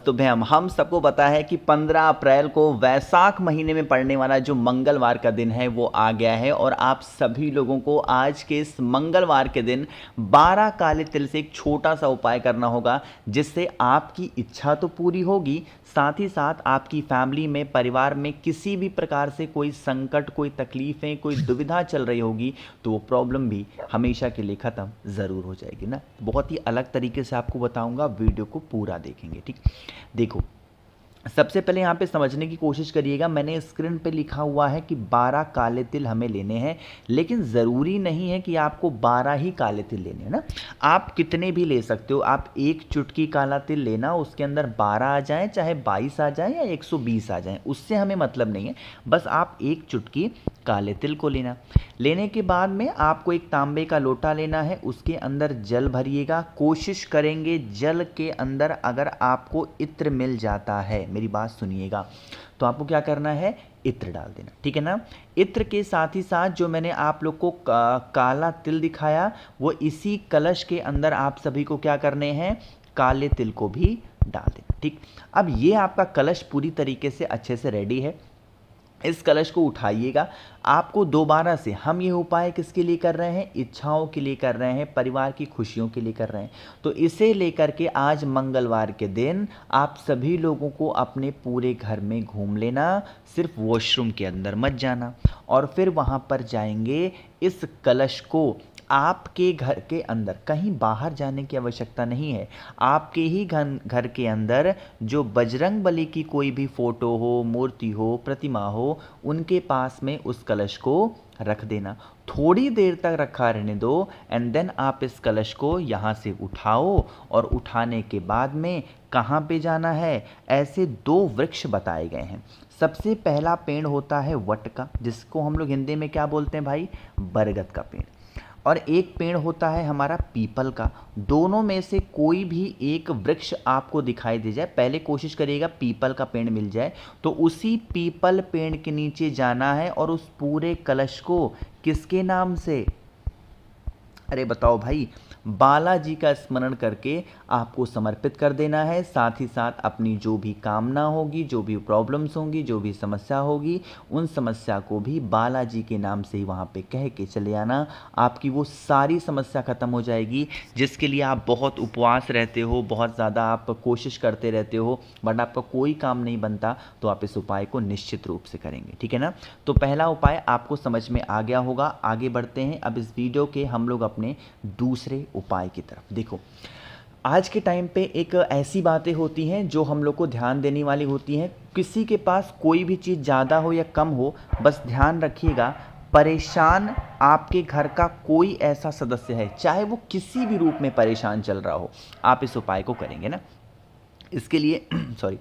तो भैया हम सबको पता है कि 15 अप्रैल को वैसाख महीने में पड़ने वाला जो मंगलवार का दिन है वो आ गया है और आप सभी लोगों को आज के इस मंगलवार के दिन 12 काले तिल से एक छोटा सा उपाय करना होगा, जिससे आपकी इच्छा तो पूरी होगी, साथ ही साथ आपकी फैमिली में, परिवार में किसी भी प्रकार से कोई संकट, कोई तकलीफ़ें, कोई दुविधा चल रही होगी तो वो प्रॉब्लम भी हमेशा के लिए ख़त्म ज़रूर हो जाएगी ना। बहुत ही अलग तरीके से आपको बताऊंगा, वीडियो को पूरा देखेंगे। ठीक, देखो सबसे पहले यहाँ पे समझने की कोशिश करिएगा। मैंने स्क्रीन पे लिखा हुआ है कि 12 काले तिल हमें लेने हैं, लेकिन ज़रूरी नहीं है कि आपको 12 ही काले तिल लेने हैं ना। आप कितने भी ले सकते हो। आप एक चुटकी काला तिल लेना, उसके अंदर 12 आ जाएं, चाहे 22 आ जाएं या 120 आ जाएं, उससे हमें मतलब नहीं है। बस आप एक चुटकी काले तिल को लेना। लेने के बाद में आपको एक तांबे का लोटा लेना है, उसके अंदर जल भरिएगा। कोशिश करेंगे जल के अंदर अगर आपको इत्र मिल जाता है, मेरी बात सुनिएगा, तो आपको क्या करना है, इत्र डाल देना। ठीक है ना। इत्र के साथ ही साथ जो मैंने आप लोग को काला तिल दिखाया, वो इसी कलश के अंदर आप सभी को क्या करने हैं, काले तिल को भी डाल देना। ठीक, अब ये आपका कलश पूरी तरीके से अच्छे से रेडी है। इस कलश को उठाइएगा। आपको दोबारा से, हम ये उपाय किसके लिए कर रहे हैं, इच्छाओं के लिए कर रहे हैं, परिवार की खुशियों के लिए कर रहे हैं। तो इसे लेकर के आज मंगलवार के दिन आप सभी लोगों को अपने पूरे घर में घूम लेना, सिर्फ वॉशरूम के अंदर मत जाना, और फिर वहाँ पर जाएंगे। इस कलश को आपके घर के अंदर, कहीं बाहर जाने की आवश्यकता नहीं है, आपके ही घर के अंदर जो बजरंग बली की कोई भी फोटो हो, मूर्ति हो, प्रतिमा हो, उनके पास में उस कलश को रख देना। थोड़ी देर तक रखा रहने दो, एंड देन आप इस कलश को यहाँ से उठाओ, और उठाने के बाद में कहाँ पे जाना है, ऐसे 2 वृक्ष बताए गए हैं। सबसे पहला पेड़ होता है वट का, जिसको हम लोग हिंदी में क्या बोलते हैं भाई, बरगद का पेड़, और एक पेड़ होता है हमारा पीपल का। दोनों में से कोई भी एक वृक्ष आपको दिखाई दे जाए, पहले कोशिश करिएगा पीपल का पेड़ मिल जाए, तो उसी पीपल पेड़ के नीचे जाना है, और उस पूरे कलश को किसके नाम से, अरे बताओ भाई, बालाजी का स्मरण करके आपको समर्पित कर देना है। साथ ही साथ अपनी जो भी कामना होगी, जो भी प्रॉब्लम्स होंगी, जो भी समस्या होगी, उन समस्या को भी बालाजी के नाम से ही वहाँ पे कह के चले आना। आपकी वो सारी समस्या ख़त्म हो जाएगी, जिसके लिए आप बहुत उपवास रहते हो, बहुत ज़्यादा आप कोशिश करते रहते हो, बट आपका कोई काम नहीं बनता, तो आप इस उपाय को निश्चित रूप से करेंगे। ठीक है ना। तो पहला उपाय आपको समझ में आ गया होगा। आगे बढ़ते हैं अब इस वीडियो के हम लोग अपने दूसरे उपाय की तरफ। देखो, आज के टाइम पे एक ऐसी बातें होती हैं जो हम लोग को ध्यान देने वाली होती हैं। किसी के पास कोई भी चीज़ ज़्यादा हो या कम हो, बस ध्यान रखिएगा, परेशान आपके घर का कोई ऐसा सदस्य है, चाहे वो किसी भी रूप में परेशान चल रहा हो, आप इस उपाय को करेंगे ना। इसके लिए सॉरी,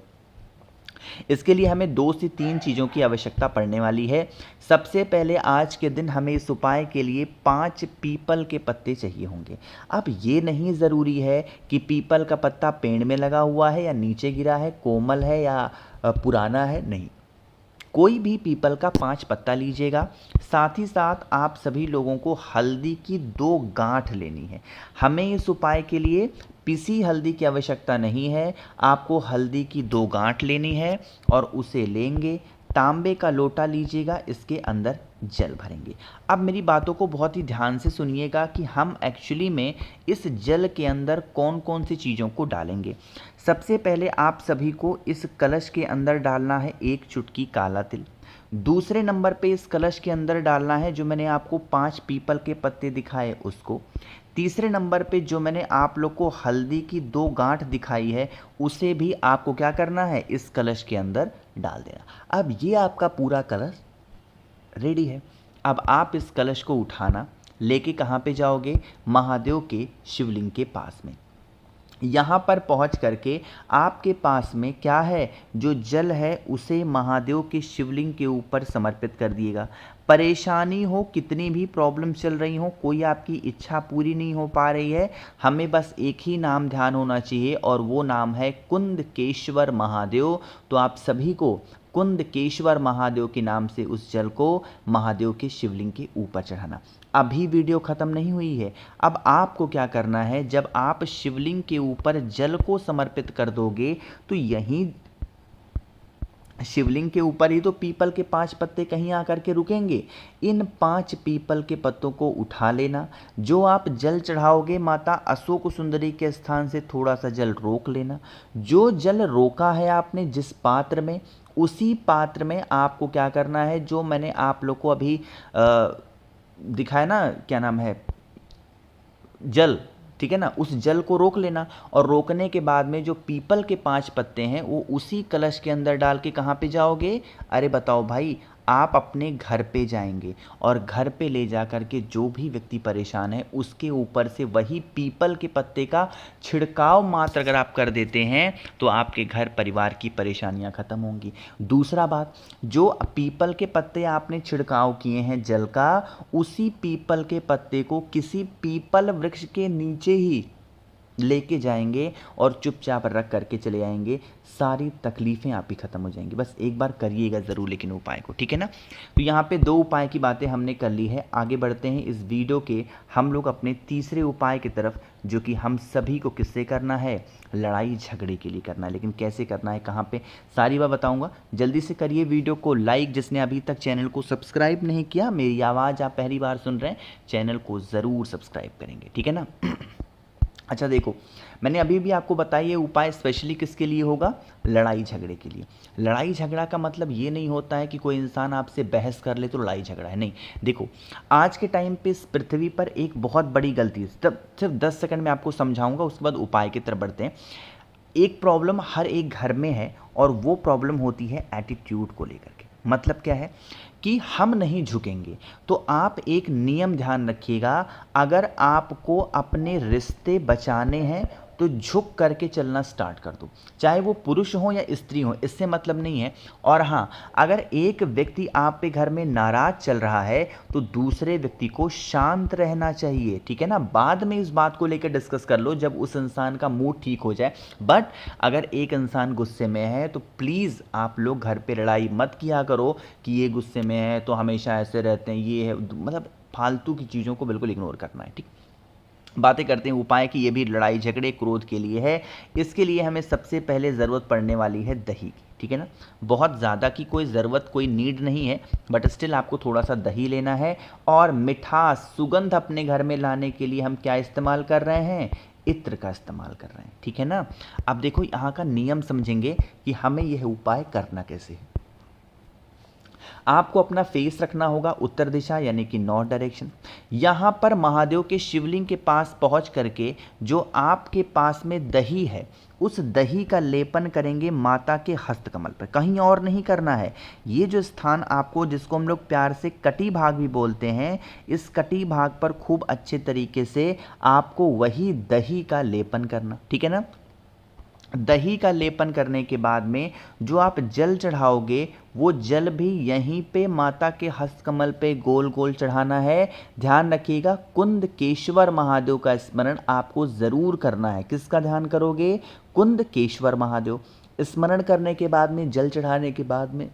इसके लिए हमें 2 से 3 चीज़ों की आवश्यकता पड़ने वाली है। सबसे पहले आज के दिन हमें इस उपाय के लिए 5 पीपल के पत्ते चाहिए होंगे। अब ये नहीं ज़रूरी है कि पीपल का पत्ता पेड़ में लगा हुआ है या नीचे गिरा है, कोमल है या पुराना है, नहीं, कोई भी पीपल का 5 पत्ता लीजिएगा। साथ ही साथ आप सभी लोगों को हल्दी की 2 गांठ लेनी है। हमें इस उपाय के लिए पिसी हल्दी की आवश्यकता नहीं है, आपको हल्दी की 2 गांठ लेनी है, और उसे लेंगे, तांबे का लोटा लीजिएगा, इसके अंदर जल भरेंगे। अब मेरी बातों को बहुत ही ध्यान से सुनिएगा कि हम एक्चुअली में इस जल के अंदर कौन कौन सी चीज़ों को डालेंगे। सबसे पहले आप सभी को इस कलश के अंदर डालना है 1 चुटकी काला तिल। दूसरे नंबर पे इस कलश के अंदर डालना है जो मैंने आपको 5 पीपल के पत्ते दिखाए उसको। तीसरे नंबर पे जो मैंने आप लोग को हल्दी की 2 गांठ दिखाई है, उसे भी आपको क्या करना है, इस कलश के अंदर डाल देना। अब ये आपका पूरा कलश रेडी है। अब आप इस कलश को उठाना, लेके कहाँ पे जाओगे, महादेव के शिवलिंग के पास में। यहाँ पर पहुँच करके आपके पास में क्या है, जो जल है उसे महादेव के शिवलिंग के ऊपर समर्पित कर दिएगा। परेशानी हो, कितनी भी प्रॉब्लम चल रही हो, कोई आपकी इच्छा पूरी नहीं हो पा रही है, हमें बस एक ही नाम ध्यान होना चाहिए और वो नाम है कुंदकेश्वर महादेव। तो आप सभी को कुंदकेश्वर महादेव के नाम से उस जल को महादेव के शिवलिंग के ऊपर चढ़ाना। अभी वीडियो ख़त्म नहीं हुई है। अब आपको क्या करना है, जब आप शिवलिंग के ऊपर जल को समर्पित कर दोगे तो यहीं शिवलिंग के ऊपर ही तो पीपल के 5 पत्ते कहीं आकर के रुकेंगे। इन 5 पीपल के पत्तों को उठा लेना। जो आप जल चढ़ाओगे माता अशोक सुंदरी के स्थान से थोड़ा सा जल रोक लेना। जो जल रोका है आपने जिस पात्र में, उसी पात्र में आपको क्या करना है, जो मैंने आप लोग को अभी दिखाया ना, क्या नाम है, जल, ठीक है ना, उस जल को रोक लेना। और रोकने के बाद में जो पीपल के 5 पत्ते हैं वो उसी कलश के अंदर डाल के कहाँ पे जाओगे? अरे बताओ भाई, आप अपने घर पे जाएंगे और घर पे ले जा कर के जो भी व्यक्ति परेशान है उसके ऊपर से वही पीपल के पत्ते का छिड़काव मात्र अगर आप कर देते हैं तो आपके घर परिवार की परेशानियां खत्म होंगी। दूसरा बात, जो पीपल के पत्ते आपने छिड़काव किए हैं जल का, उसी पीपल के पत्ते को किसी पीपल वृक्ष के नीचे ही लेके जाएंगे और चुपचाप रख करके चले आएंगे। सारी तकलीफ़ें आप ही ख़त्म हो जाएंगी। बस एक बार करिएगा ज़रूर लेकिन उपाय को, ठीक है ना। तो यहाँ पे 2 उपाय की बातें हमने कर ली है। आगे बढ़ते हैं इस वीडियो के हम लोग अपने तीसरे उपाय की तरफ, जो कि हम सभी को किससे करना है? लड़ाई झगड़े के लिए करना है। लेकिन कैसे करना है, कहाँ पे, सारी बात बताऊँगा। जल्दी से करिए वीडियो को लाइक। जिसने अभी तक चैनल को सब्सक्राइब नहीं किया, मेरी आवाज़ आप पहली बार सुन रहे हैं, चैनल को ज़रूर सब्सक्राइब करेंगे, ठीक है ना। अच्छा देखो, मैंने अभी भी आपको बताया ये उपाय स्पेशली किसके लिए होगा? लड़ाई झगड़े के लिए। लड़ाई झगड़ा का मतलब ये नहीं होता है कि कोई इंसान आपसे बहस कर ले तो लड़ाई झगड़ा है, नहीं। देखो, आज के टाइम पे इस पृथ्वी पर एक बहुत बड़ी गलती है, तब सिर्फ 10 सेकंड में आपको समझाऊंगा, उसके बाद उपाय की तरफ बढ़ते हैं। एक प्रॉब्लम हर एक घर में है और वो प्रॉब्लम होती है एटीट्यूड को लेकर के। मतलब क्या है कि हम नहीं झुकेंगे। तो आप एक नियम ध्यान रखिएगा, अगर आपको अपने रिश्ते बचाने हैं तो झुक करके चलना स्टार्ट कर दो, चाहे वो पुरुष हो या स्त्री हो, इससे मतलब नहीं है। और हाँ, अगर एक व्यक्ति आप पे घर में नाराज चल रहा है तो दूसरे व्यक्ति को शांत रहना चाहिए, ठीक है ना। बाद में इस बात को लेकर डिस्कस कर लो जब उस इंसान का मूड ठीक हो जाए। बट अगर एक इंसान गुस्से में है तो प्लीज़ आप लोग घर पे लड़ाई मत किया करो कि ये गुस्से में है तो हमेशा ऐसे रहते हैं, ये है, मतलब फालतू की चीज़ों को बिल्कुल इग्नोर करना है, ठीक। बातें करते हैं उपाय की। ये भी लड़ाई झगड़े क्रोध के लिए है। इसके लिए हमें सबसे पहले ज़रूरत पड़ने वाली है दही की, ठीक है ना। बहुत ज़्यादा की कोई ज़रूरत, कोई नीड नहीं है, बट स्टिल आपको थोड़ा सा दही लेना है। और मिठास, सुगंध अपने घर में लाने के लिए हम क्या इस्तेमाल कर रहे हैं? इत्र का इस्तेमाल कर रहे हैं, ठीक है ना। अब देखो, यहाँ का नियम समझेंगे कि हमें यह उपाय करना कैसे है। आपको अपना फेस रखना होगा उत्तर दिशा यानी कि नॉर्थ डायरेक्शन। यहाँ पर महादेव के शिवलिंग के पास पहुँच करके जो आपके पास में दही है, उस दही का लेपन करेंगे माता के हस्तकमल पर, कहीं और नहीं करना है। ये जो स्थान आपको, जिसको हम लोग प्यार से कटी भाग भी बोलते हैं, इस कटी भाग पर खूब अच्छे तरीके से आपको वही दही का लेपन करना, ठीक है ना। दही का लेपन करने के बाद में जो आप जल चढ़ाओगे वो जल भी यहीं पे माता के हस्तकमल पे गोल गोल चढ़ाना है। ध्यान रखिएगा, कुंदकेश्वर महादेव का स्मरण आपको ज़रूर करना है। किसका ध्यान करोगे? कुंदकेश्वर महादेव। स्मरण करने के बाद में, जल चढ़ाने के बाद में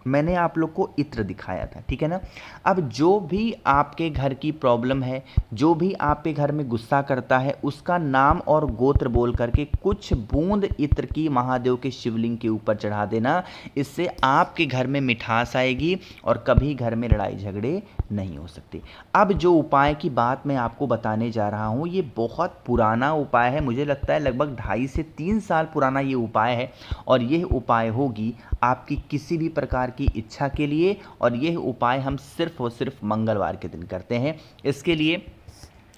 मैंने आप लोग को इत्र दिखाया था, ठीक है ना। अब जो भी आपके घर की प्रॉब्लम है, जो भी आपके घर में गुस्सा करता है, उसका नाम और गोत्र बोल करके कुछ बूंद इत्र की महादेव के शिवलिंग के ऊपर चढ़ा देना। इससे आपके घर में मिठास आएगी और कभी घर में लड़ाई झगड़े नहीं हो सकते। अब जो उपाय की बात मैं आपको बताने जा रहा हूँ, ये बहुत पुराना उपाय है। मुझे लगता है लगभग 2.5 से 3 साल पुराना ये उपाय है। और यह उपाय होगी आपकी किसी भी प्रकार की इच्छा के लिए। और यह उपाय हम सिर्फ और सिर्फ मंगलवार के दिन करते हैं। इसके लिए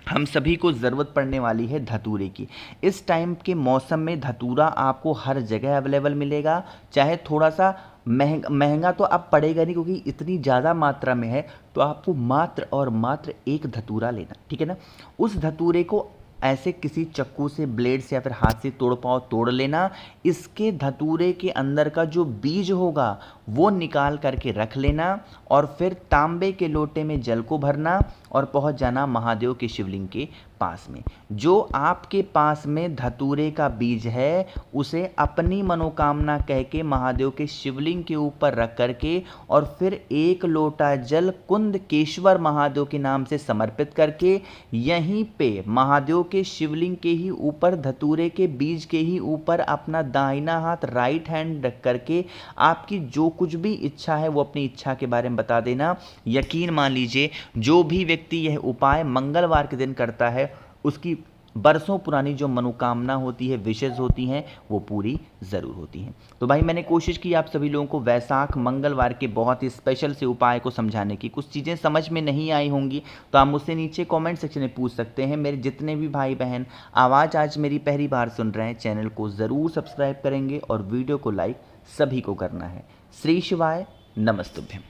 हम सभी को ज़रूरत पड़ने वाली है धतूरे की। इस टाइम के मौसम में धतूरा आपको हर जगह अवेलेबल मिलेगा। चाहे थोड़ा सा महंगा तो अब पड़ेगा नहीं, क्योंकि इतनी ज़्यादा मात्रा में है, तो आपको मात्र और मात्र 1 धतूरा लेना, ठीक है ना। उस धतूरे को ऐसे किसी चक्कू से, ब्लेड से या फिर हाथ से तोड़ पाओ तोड़ लेना। इसके धतूरे के अंदर का जो बीज होगा वो निकाल करके रख लेना और फिर तांबे के लोटे में जल को भरना और पहुंच जाना महादेव के शिवलिंग के पास में। जो आपके पास में धतूरे का बीज है उसे अपनी मनोकामना कह के महादेव के शिवलिंग के ऊपर रख करके और फिर 1 लोटा जल कुंदकेश्वर महादेव के नाम से समर्पित करके यहीं पे महादेव के शिवलिंग के ही ऊपर, धतूरे के बीज के ही ऊपर अपना दाहिना हाथ राइट हैंड रख करके आपकी जो कुछ भी इच्छा है वो अपनी इच्छा के बारे में बता देना। यकीन मान लीजिए जो भी व्यक्ति यह उपाय मंगलवार के दिन करता है उसकी बरसों पुरानी जो मनोकामना होती है, विशेष होती हैं, वो पूरी ज़रूर होती हैं। तो भाई मैंने कोशिश की आप सभी लोगों को वैशाख मंगलवार के बहुत ही स्पेशल से उपाय को समझाने की। कुछ चीज़ें समझ में नहीं आई होंगी तो आप मुझसे नीचे कमेंट सेक्शन में पूछ सकते हैं। मेरे जितने भी भाई बहन आवाज़ आज मेरी पहली बार सुन रहे हैं, चैनल को ज़रूर सब्सक्राइब करेंगे और वीडियो को लाइक सभी को करना है। श्री शिवाय, नमस्तुभ्यम।